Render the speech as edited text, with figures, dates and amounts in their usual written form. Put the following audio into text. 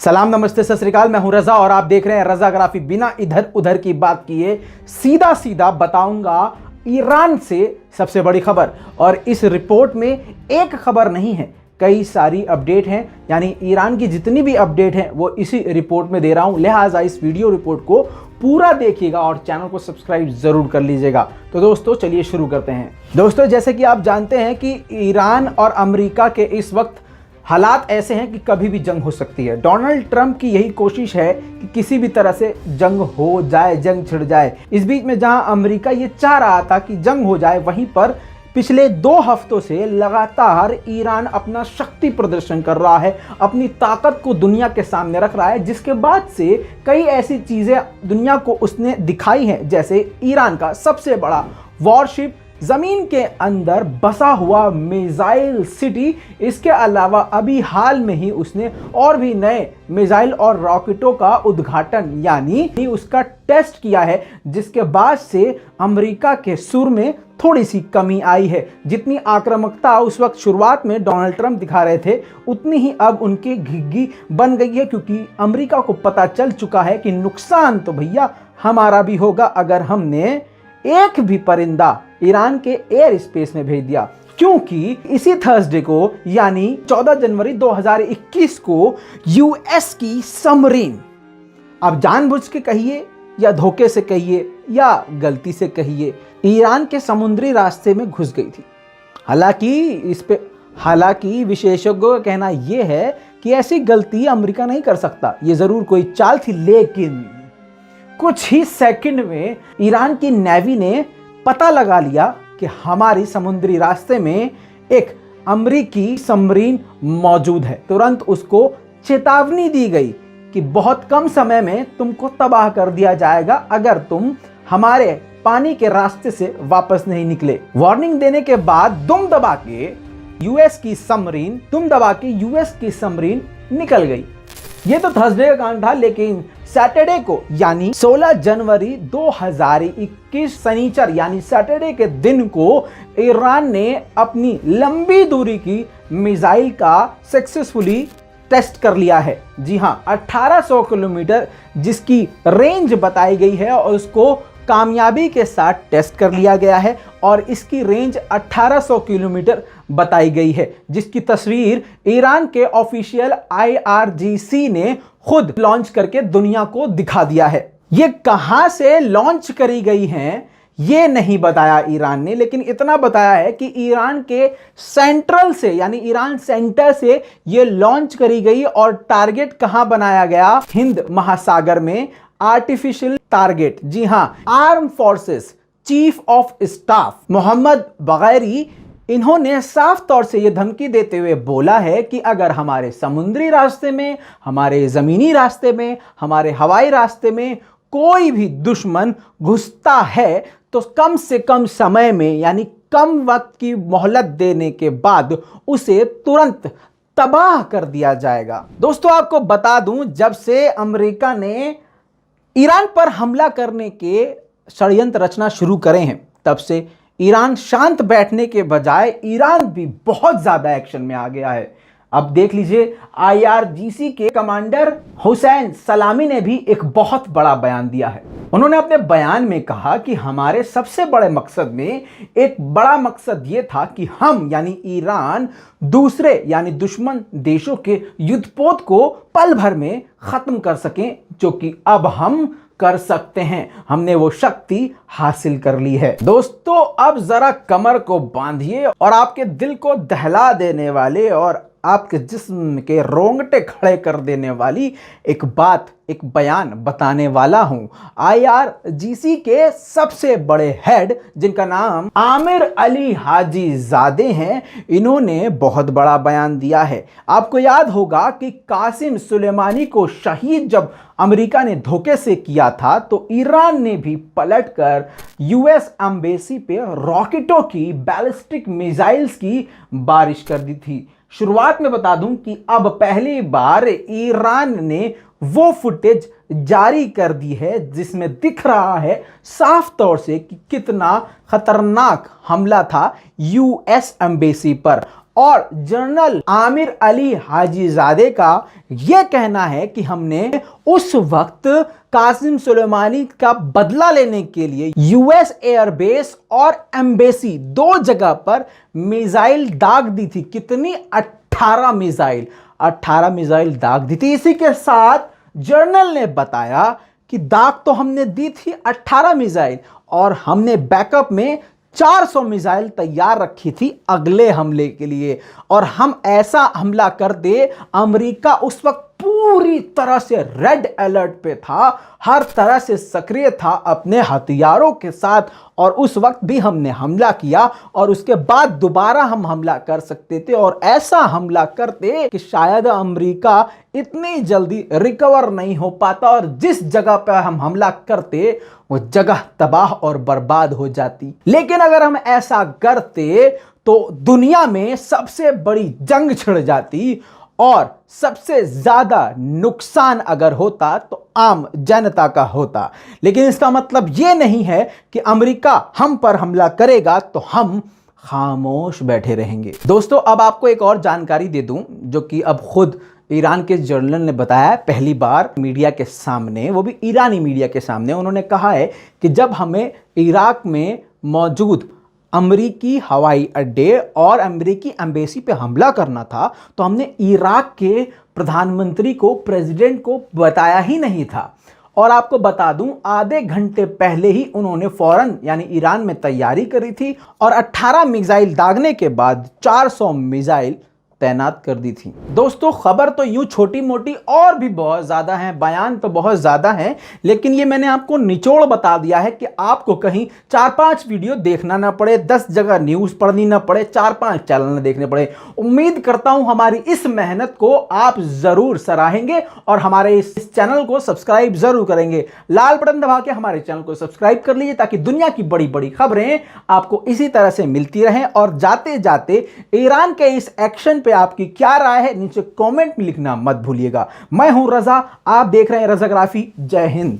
सलाम नमस्ते सत श्री अकाल। मैं हूं रजा और आप देख रहे हैं रजाग्राफी। बिना इधर उधर की बात किए सीधा सीधा बताऊंगा ईरान से सबसे बड़ी खबर। और इस रिपोर्ट में एक खबर नहीं है, कई सारी अपडेट हैं। यानी ईरान की जितनी भी अपडेट हैं वो इसी रिपोर्ट में दे रहा हूं। लिहाजा इस वीडियो रिपोर्ट को पूरा देखिएगा और चैनल को सब्सक्राइब जरूर कर लीजिएगा। तो दोस्तों चलिए शुरू करते हैं। दोस्तों जैसे कि आप जानते हैं कि ईरान और अमेरिका के इस वक्त हालात ऐसे हैं कि कभी भी जंग हो सकती है। डोनाल्ड ट्रंप की यही कोशिश है कि किसी भी तरह से जंग हो जाए, जंग छिड़ जाए। इस बीच में जहां अमेरिका ये चाह रहा था कि जंग हो जाए, वहीं पर पिछले 2 हफ्तों से लगातार ईरान अपना शक्ति प्रदर्शन कर रहा है, अपनी ताकत को दुनिया के सामने रख रहा है, जिसके बाद से कई ऐसी चीजें दुनिया को उसने दिखाई हैं। जैसे ईरान का सबसे बड़ा वॉरशिप, जमीन के अंदर बसा हुआ मिसाइल सिटी। इसके अलावा अभी हाल में ही उसने और भी नए मिसाइल और रॉकेटों का उद्घाटन यानी उसका टेस्ट किया है, जिसके बाद से अमेरिका के सुर में थोड़ी सी कमी आई है। जितनी आक्रामकता उस वक्त शुरुआत में डोनाल्ड ट्रंप दिखा रहे थे, उतनी ही अब उनकी घिग्गी बन गई है, क्योंकि अमेरिका को पता चल चुका है कि नुकसान तो भैया हमारा भी होगा अगर हमने एक भी परिंदा ईरान के एयर स्पेस में भेज दिया। क्योंकि इसी थर्सडे को यानी 14 जनवरी 2021 को यूएस की सबमरीन, अब जानबूझ के कहिए या धोखे से कहिए या गलती से कहिए, ईरान के समुद्री रास्ते में घुस गई थी। हालांकि विशेषज्ञों का कहना यह है कि ऐसी गलती अमेरिका नहीं कर सकता, यह जरूर कोई चाल थी। लेकिन कुछ ही सेकंड में ईरान की नेवी ने पता लगा लिया कि हमारी समुद्री रास्ते में एक अमेरिकी सबमरीन मौजूद है। तुरंत उसको चेतावनी दी गई कि बहुत कम समय में तुमको तबाह कर दिया जाएगा अगर तुम हमारे पानी के रास्ते से वापस नहीं निकले। वार्निंग देने के बाद दुम दबा के यूएस की सबमरीन निकल गई। ये तो थर्सडे का कांड था, लेकिन सैटरडे को यानी 16 जनवरी 2021 शनिचर यानी सैटरडे के दिन को ईरान ने अपनी लंबी दूरी की मिसाइल का सक्सेसफुली टेस्ट कर लिया है। जी हां, 1800 किलोमीटर जिसकी रेंज बताई गई है और उसको कामयाबी के साथ टेस्ट कर लिया गया है। और इसकी रेंज 1800 किलोमीटर बताई गई है, जिसकी तस्वीर ईरान के ऑफिशियल IRGC ने खुद लॉन्च करके दुनिया को दिखा दिया है। ये कहां से लॉन्च करी गई हैं ये नहीं बताया ईरान ने, लेकिन इतना बताया है कि ईरान के सेंट्रल से यानी ईरान सेंटर से ये लॉन्च करी गई। और टारगेट कहां बनाया गया? हिंद महासागर में आर्टिफिशियल टारगेट। जी हां, armed forces chief of staff Mohammad Bagheri, इन्होंने साफ तौर से यह धमकी देते हुए बोला है कि अगर हमारे समुद्री रास्ते में, हमारे जमीनी रास्ते में, हमारे हवाई रास्ते में कोई भी दुश्मन घुसता है तो कम से कम समय में यानी कम वक्त की मोहलत देने के बाद उसे तुरंत तबाह कर दिया जाएगा। दोस्तों आपको बता दूं, जब से अमेरिका ने ईरान पर हमला करने के षड्यंत्र रचना शुरू करे हैं, तब से ईरान शांत बैठने के बजाय ईरान भी बहुत ज्यादा एक्शन में आ गया है। अब देख लीजिए, IRGC के कमांडर हुसैन सलामी ने भी एक बहुत बड़ा बयान दिया है। उन्होंने अपने बयान में कहा कि हमारे सबसे बड़े मकसद में एक बड़ा मकसद यह था कि हम यानी ईरान दूसरे यानी दुश्मन देशों के युद्धपोत को पल भर में खत्म कर सकें, जो कि अब हम कर सकते हैं। हमने वो शक्ति हासिल कर ली है। दोस्तों अब जरा कमर को बांधिए और आपके दिल को दहला देने वाले और आपके जिस्म के रोंगटे खड़े कर देने वाली एक बयान बताने वाला हूं। IRGC के सबसे बड़े हेड, जिनका नाम आमिर अली हाजी जादे हैं, इन्होंने बहुत बड़ा बयान दिया है। आपको याद होगा कि कासिम सुलेमानी को शहीद जब अमेरिका ने धोखे से किया था, तो ईरान ने भी पलटकर यूएस एम्बेसी पे रॉकेटों की, बैलिस्टिक मिसाइल्स की बारिश कर दी थी। शुरुआत में बता दूं कि अब पहली बार ईरान ने वो फुटेज जारी कर दी है जिसमें दिख रहा है साफ तौर से कि कितना खतरनाक हमला था यूएस एम्बेसी पर। और जनरल आमिर अली हाजीजादे का यह कहना है कि हमने उस वक्त कासिम सुलेमानी का बदला लेने के लिए यूएस एयरबेस और एम्बेसी दो जगह पर मिसाइल दाग दी थी। कितनी? 18 मिसाइल, 18 मिसाइल दाग दी थी। इसी के साथ जर्नल ने बताया कि दाग तो हमने दी थी 18 मिसाइल और हमने बैकअप में 400 मिसाइल तैयार रखी थी अगले हमले के लिए, और हम ऐसा हमला कर दे। अमेरिका उस वक्त पूरी तरह से रेड अलर्ट पे था, हर तरह से सक्रिय था अपने हथियारों के साथ, और उस वक्त भी हमने हमला किया और उसके बाद दोबारा हम हमला कर सकते थे, और ऐसा हमला करते कि शायद अमेरिका इतनी जल्दी रिकवर नहीं हो पाता और जिस जगह पर हम हमला करते वो जगह तबाह और बर्बाद हो जाती। लेकिन अगर हम ऐसा करते तो दुनिया में सबसे बड़ी जंग छिड़ जाती और सबसे ज्यादा नुकसान अगर होता तो आम जनता का होता। लेकिन इसका मतलब यह नहीं है कि अमेरिका हम पर हमला करेगा तो हम खामोश बैठे रहेंगे। दोस्तों, अब आपको एक और जानकारी दे दूं जो कि अब खुद ईरान के जर्नल ने बताया पहली बार मीडिया के सामने, वो भी ईरानी मीडिया के सामने। उन्होंने कहा है कि जब हमें इराक में मौजूद अमेरिकी हवाई अड्डे और अमेरिकी एम्बेसी पे हमला करना था तो हमने इराक के प्रधानमंत्री को, प्रेसिडेंट को बताया ही नहीं था। और आपको बता दूं, आधे घंटे पहले ही उन्होंने फौरन यानी ईरान में तैयारी करी थी और 18 मिसाइल दागने के बाद 400 मिसाइल तैनात कर दी थी। दोस्तों, खबर तो यूं छोटी मोटी और भी बहुत ज्यादा है, बयान तो बहुत ज्यादा है, लेकिन ये मैंने आपको निचोड़ बता दिया है कि आपको कहीं 4-5 वीडियो देखना ना पड़े, 10 जगह न्यूज पढ़नी ना पड़े, 4-5 चैनल ना देखने पड़े। उम्मीद करता हूं हमारी इस मेहनत को आप जरूर सराहेंगे और हमारे इस चैनल को सब्सक्राइब जरूर करेंगे। लाल बटन दबा के हमारे चैनल को सब्सक्राइब कर लीजिए ताकि दुनिया की बड़ी बड़ी खबरें आपको इसी तरह से मिलती रहें। और जाते जाते ईरान के इस एक्शन पे आपकी क्या राय है नीचे कमेंट में लिखना मत भूलिएगा। मैं हूं रजा, आप देख रहे हैं रजाग्राफी। जय हिंद।